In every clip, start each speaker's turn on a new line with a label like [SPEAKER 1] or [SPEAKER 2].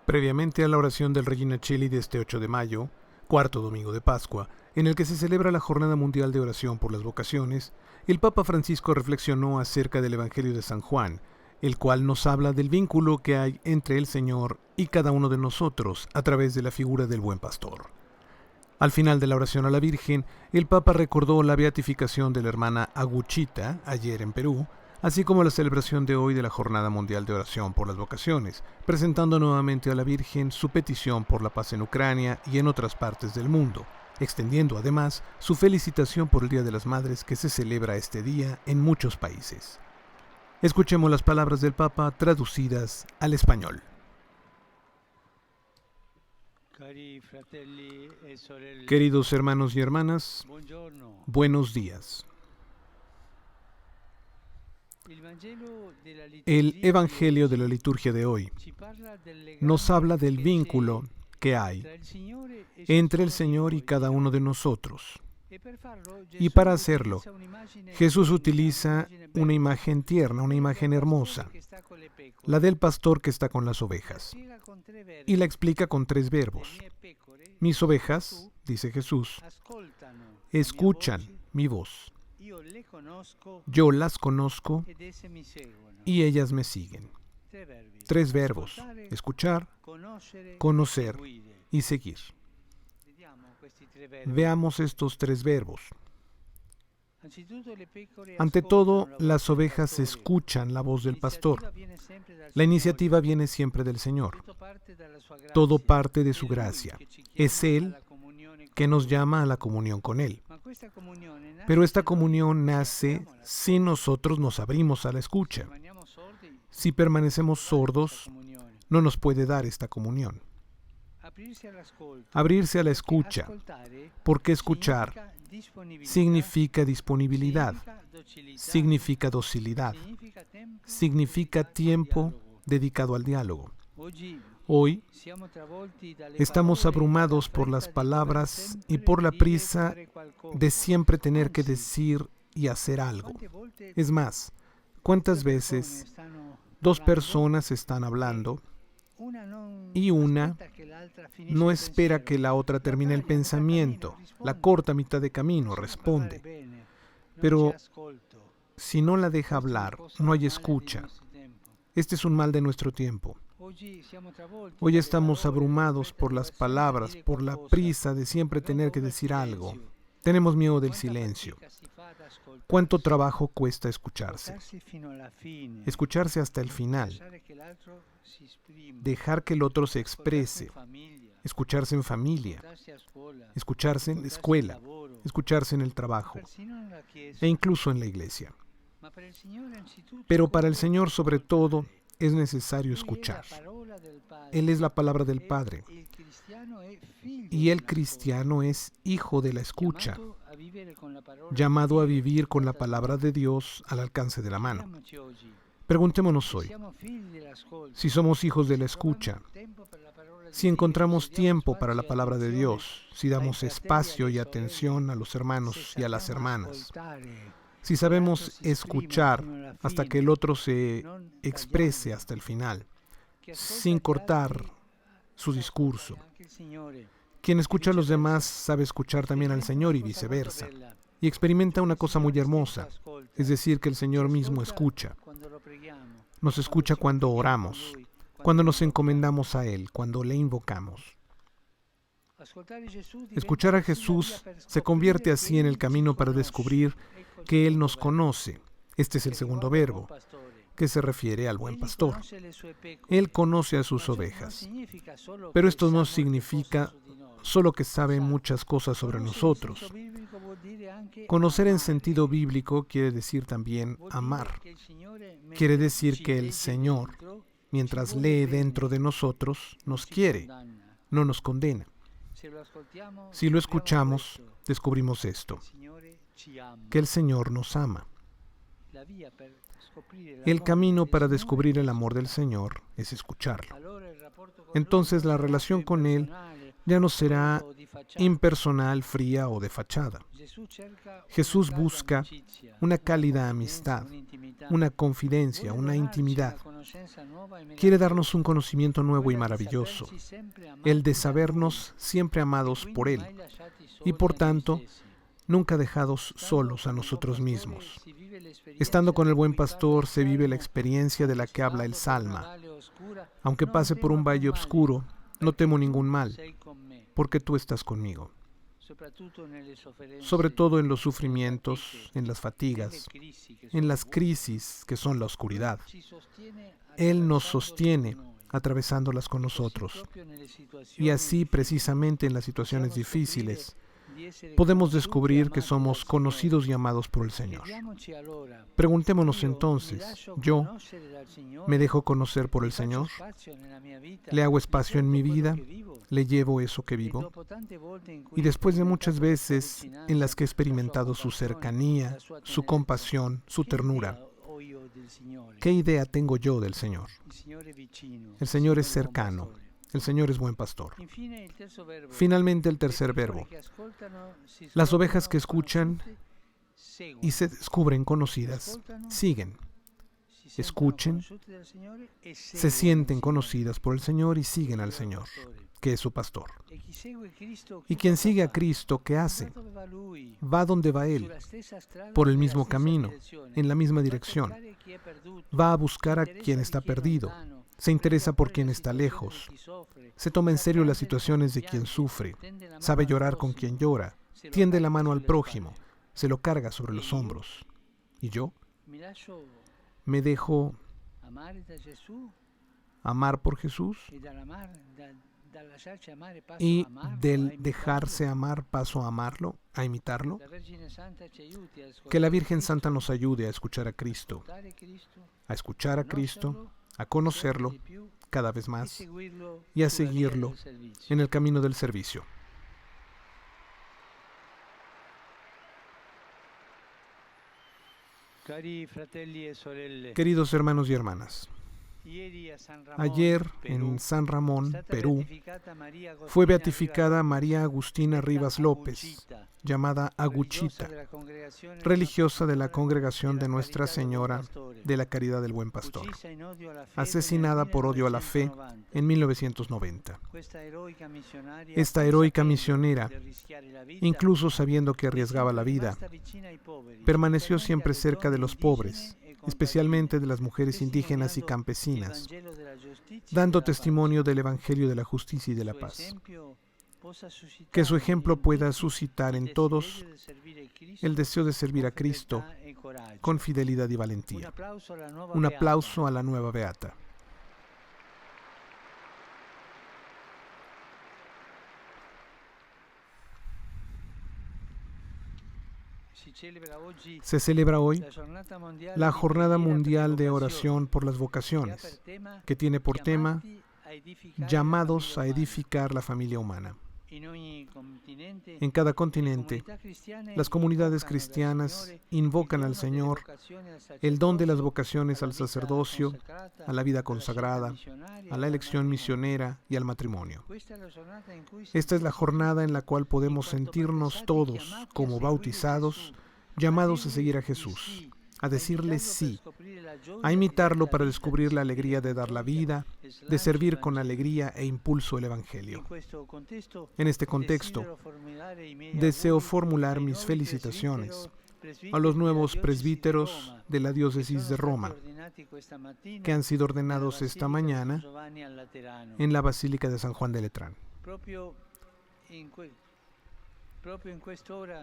[SPEAKER 1] Previamente a la oración del Regina Coeli de este 8 de mayo, cuarto domingo de Pascua, en el que se celebra la Jornada Mundial de Oración por las Vocaciones, el Papa Francisco reflexionó acerca del Evangelio de San Juan, el cual nos habla del vínculo que hay entre el Señor y cada uno de nosotros a través de la figura del Buen Pastor. Al final de la oración a la Virgen, el Papa recordó la beatificación de la hermana Aguchita, ayer en Perú, así como la celebración de hoy de la Jornada Mundial de Oración por las Vocaciones, presentando nuevamente a la Virgen su petición por la paz en Ucrania y en otras partes del mundo, extendiendo además su felicitación por el Día de las Madres que se celebra este día en muchos países. Escuchemos las palabras del Papa traducidas al español. Queridos hermanos y hermanas, buenos días. El Evangelio de la liturgia de hoy nos habla del vínculo que hay entre el Señor y cada uno de nosotros. Y para hacerlo, Jesús utiliza una imagen tierna, una imagen hermosa, la del pastor que está con las ovejas, y la explica con 3 verbos. Mis ovejas, dice Jesús, escuchan mi voz. Yo las conozco y ellas me siguen. 3 verbos: escuchar, conocer y seguir. Veamos estos 3 verbos. Ante todo, las ovejas escuchan la voz del pastor. La iniciativa viene siempre del Señor. Todo parte de su gracia. Es Él que nos llama a la comunión con Él. Pero esta comunión nace si nosotros nos abrimos a la escucha. Si permanecemos sordos, no nos puede dar esta comunión. Abrirse a la escucha, porque escuchar significa disponibilidad, significa docilidad, significa tiempo dedicado al diálogo. Hoy estamos abrumados por las palabras y por la prisa de siempre tener que decir y hacer algo. Es más, ¿cuántas veces 2 personas están hablando y una no espera que la otra termine el pensamiento, la corta a mitad de camino, responde? Pero si no la deja hablar, no hay escucha. Este es un mal de nuestro tiempo. Hoy estamos abrumados por las palabras, por la prisa de siempre tener que decir algo. Tenemos miedo del silencio. ¿Cuánto trabajo cuesta escucharse? Escucharse hasta el final. Dejar que el otro se exprese. Escucharse en familia. Escucharse en la escuela. Escucharse en el trabajo. E incluso en la iglesia. Pero para el Señor, sobre todo, es necesario escuchar. Él es la palabra del Padre. Y el cristiano es hijo de la escucha, llamado a vivir con la palabra de Dios al alcance de la mano. Preguntémonos hoy, si somos hijos de la escucha, si encontramos tiempo para la palabra de Dios, si damos espacio y atención a los hermanos y a las hermanas, si sabemos escuchar hasta que el otro se exprese hasta el final, sin cortar su discurso. Quien escucha a los demás sabe escuchar también al Señor y viceversa. Y experimenta una cosa muy hermosa, es decir, que el Señor mismo escucha. Nos escucha cuando oramos, cuando nos encomendamos a Él, cuando le invocamos. Escuchar a Jesús se convierte así en el camino para descubrir que Él nos conoce. Este es el segundo verbo, que se refiere al buen pastor. Él conoce a sus ovejas. Pero esto no significa solo que sabe muchas cosas sobre nosotros. Conocer en sentido bíblico quiere decir también amar. Quiere decir que el Señor, mientras lee dentro de nosotros, nos quiere, no nos condena. Si lo escuchamos, descubrimos esto, que el Señor nos ama. El camino para descubrir el amor del Señor es escucharlo. Entonces la relación con Él ya no será impersonal, fría o de fachada. Jesús busca una cálida amistad, una confidencia, una intimidad, Quiere darnos un conocimiento nuevo y maravilloso, el de sabernos siempre amados por Él y por tanto nunca dejados solos a nosotros mismos. Estando con el buen pastor se vive la experiencia de la que habla el Salma. Aunque pase por un valle oscuro, no temo ningún mal, porque tú estás conmigo. Sobre todo en los sufrimientos, en las fatigas, en las crisis que son la oscuridad. Él nos sostiene atravesándolas con nosotros. Y así, precisamente en las situaciones difíciles, podemos descubrir que somos conocidos y amados por el Señor. Preguntémonos entonces, ¿yo me dejo conocer por el Señor? ¿Le hago espacio en mi vida? ¿Le llevo eso que vivo? Y después de muchas veces en las que he experimentado su cercanía, su compasión, su ternura, ¿qué idea tengo yo del Señor? El Señor es cercano. El Señor es buen pastor. Finalmente, el tercer verbo. Las ovejas que escuchan y se descubren conocidas, siguen. Escuchen, se sienten conocidas por el Señor y siguen al Señor, que es su pastor. Y quien sigue a Cristo, ¿qué hace? Va donde va Él, por el mismo camino, en la misma dirección. Va a buscar a quien está perdido. Se interesa por quien está lejos. Se toma en serio las situaciones de quien sufre. Sabe llorar con quien llora. Tiende la mano al prójimo. Se lo carga sobre los hombros. ¿Y yo? Me dejo amar por Jesús. Y del dejarse amar paso a amarlo, a imitarlo. Que la Virgen Santa nos ayude a escuchar a Cristo. A escuchar a Cristo, a conocerlo cada vez más y a seguirlo en el camino del servicio. Queridos hermanos y hermanas, ayer en San Ramón, Perú, fue beatificada María Agustina Rivas López, llamada Aguchita, religiosa de la Congregación de Nuestra Señora de la Caridad del Buen Pastor, asesinada por odio a la fe en 1990. Esta heroica misionera, incluso sabiendo que arriesgaba la vida, permaneció siempre cerca de los pobres, especialmente de las mujeres indígenas y campesinas, dando testimonio del Evangelio de la Justicia y de la Paz. Que su ejemplo pueda suscitar en todos el deseo de servir a Cristo con fidelidad y valentía. Un aplauso a la nueva beata. Se celebra hoy la Jornada Mundial de Oración por las Vocaciones, que tiene por tema llamados a edificar la familia humana. En cada continente, las comunidades cristianas invocan al Señor el don de las vocaciones al sacerdocio, a la vida consagrada, a la elección misionera y al matrimonio. Esta es la jornada en la cual podemos sentirnos todos, como bautizados, llamados a seguir a Jesús, a decirle sí, a imitarlo para descubrir la alegría de dar la vida, de servir con alegría e impulso el Evangelio. En este contexto, deseo formular mis felicitaciones a los nuevos presbíteros de la diócesis de Roma, que han sido ordenados esta mañana en la Basílica de San Juan de Letrán.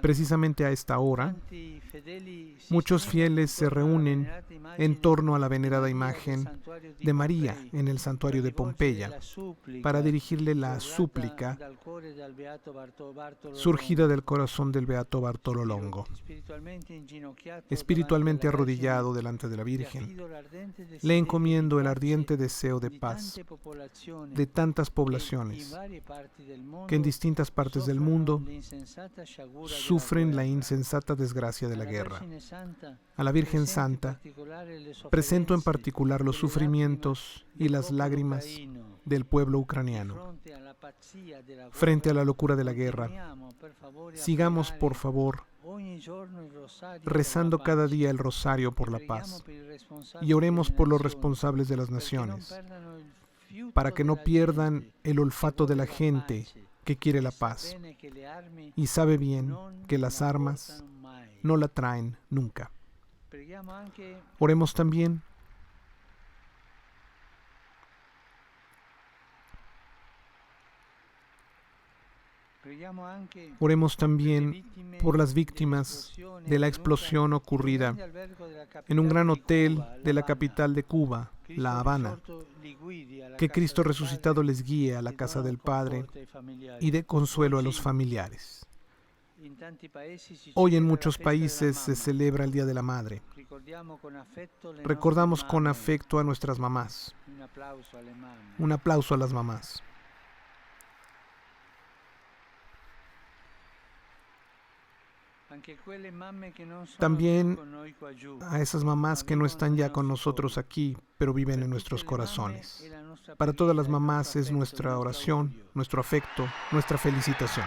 [SPEAKER 1] Precisamente a esta hora, muchos fieles se reúnen en torno a la venerada imagen de María en el santuario de Pompeya para dirigirle la súplica surgida del corazón del beato Bartolo Longo. Espiritualmente arrodillado delante de la Virgen, le encomiendo el ardiente deseo de paz de tantas poblaciones que en distintas partes del mundo sufren la insensata desgracia de la guerra. A la Virgen Santa presento en particular los sufrimientos y las lágrimas del pueblo ucraniano. Frente a la locura de la guerra, sigamos, por favor, rezando cada día el rosario por la paz, y oremos por los responsables de las naciones, para que no pierdan el olfato de la gente que quiere la paz y sabe bien que las armas no la traen nunca. Oremos también por las víctimas de la explosión ocurrida en un gran hotel de la capital de Cuba, La Habana. Que Cristo resucitado les guíe a la casa del Padre y dé consuelo a los familiares. Hoy en muchos países se celebra el Día de la Madre. Recordamos con afecto a nuestras mamás. Un aplauso a las mamás. También a esas mamás que no están ya con nosotros aquí, pero viven en nuestros corazones. Para todas las mamás es nuestra oración, nuestro afecto, nuestra felicitación.